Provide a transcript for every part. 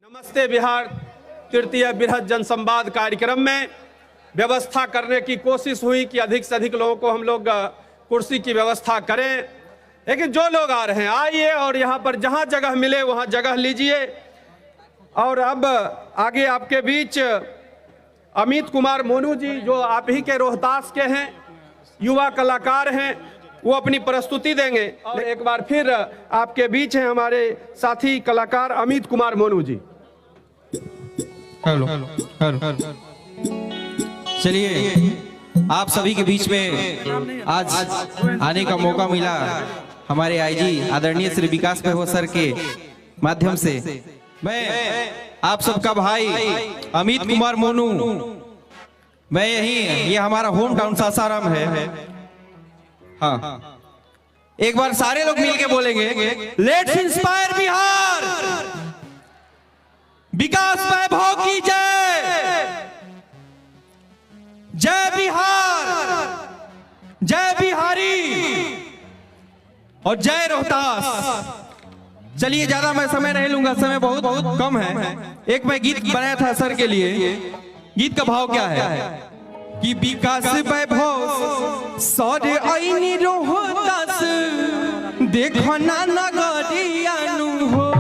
नमस्ते बिहार तृतीय बृहद जनसंवाद कार्यक्रम में व्यवस्था करने की कोशिश हुई कि अधिक से अधिक लोगों को हम लोग कुर्सी की व्यवस्था करें, लेकिन जो लोग आ रहे हैं आइए और यहाँ पर जहाँ जगह मिले वहाँ जगह लीजिए। और अब आगे आपके बीच अमित कुमार मोनू जी, जो आप ही के रोहतास के हैं, युवा कलाकार हैं, वो अपनी प्रस्तुति देंगे। और एक बार फिर आपके बीच हैं हमारे साथी कलाकार अमित कुमार मोनू जी। Hello hello. चलिए, आप सभी के बीच में आज आने का मौका मिला हमारे आईजी आदरणीय श्री विकास भाई सर के माध्यम से। मैं आप सबका भाई अमित कुमार मोनू, मैं ये हमारा होम टाउन सासाराम है। हाँ, एक बार सारे लोग मिलके बोलेंगे, लेट्स इंस्पायर बिहार, विकास वैभव की जय, जय बिहार, जय बिहारी और जय रोहतास। चलिए, ज्यादा मैं समय नहीं लूंगा, समय बहुत बहुत कम है। एक मैं गीत बनाया था सर के लिए। गीत का भाव क्या है कि विकास वैभव सर आईनी रोहतास, देखो ना नगरियानु हो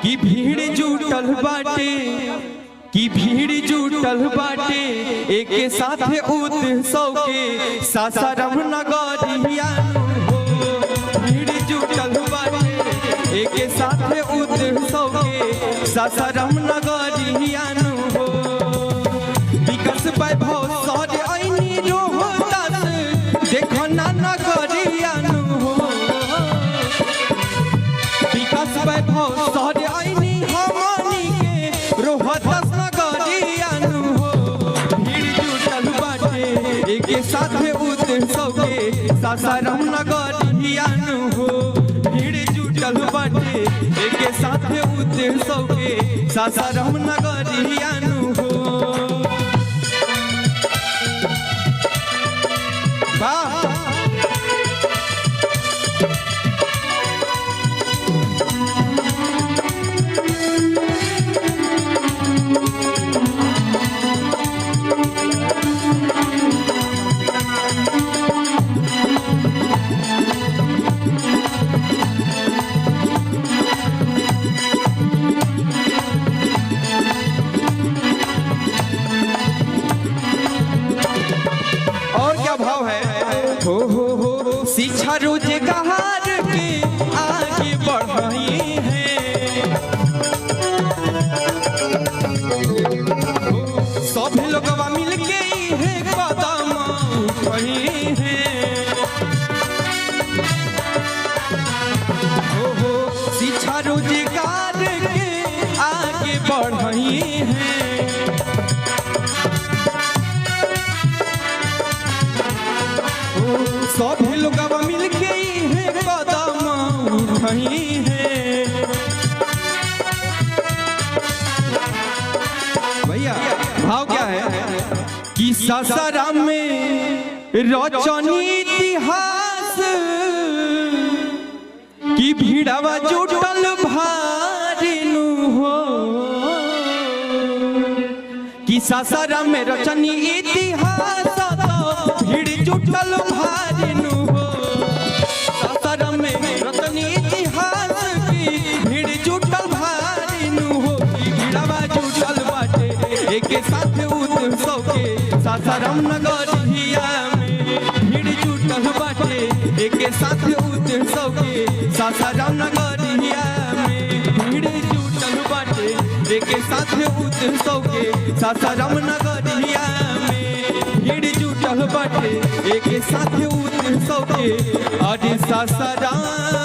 कि भीड़ जुटल बाटे, कि भीड़ जुटल बाटे एक साथ उत्सव के सासाराम नगरियानु हो। भीड़ जुटल बाटे एक साथ उत्सव के सासाराम नगरियानु हो। विकास वैभव सर आईनी रोहतास, देखो ना नगरियानु हो। विकास वैभव सर आईनी हमनी के रोहतास नगरियानु हो। भीड़ जुटल बाटे एक साथ उत्सव के सासाराम नगरियानु हो। भीड़ जुटल बाटे एक साथ उत्सव के सासाराम नगरियानु हो। शिक्षा रोजगार के आगे बढ़ाई है, सब लोगवा मिलके है कदम उठाई है। शिक्षा रोजगार के आगे बढ़ाई है, सब लोग मिलके है कदम उठाई है। भैया भाव क्या है कि सासाराम में रचनी इतिहास, कि भीड़ावा जुटल भारिनु हो। कि सासाराम में रचनी इतिहास, भीड़ जुटल भारिनु हो। सासाराम में रचनी इतिहास की भीड़ जुटल भारिनु हो। भीड़ावा जुटल बाटे एक साथ उत्सव के सासाराम नगरिया में। भीड़ जुटल बाटे एक साथ उत्सव के सासाराम नगरिया में। भीड़ जुटल बाटे एक साथ उत्सव के सासाराम नगरिया में। भीड़ जुटल बाटे एक साथ उत्सव के अरे सासाराम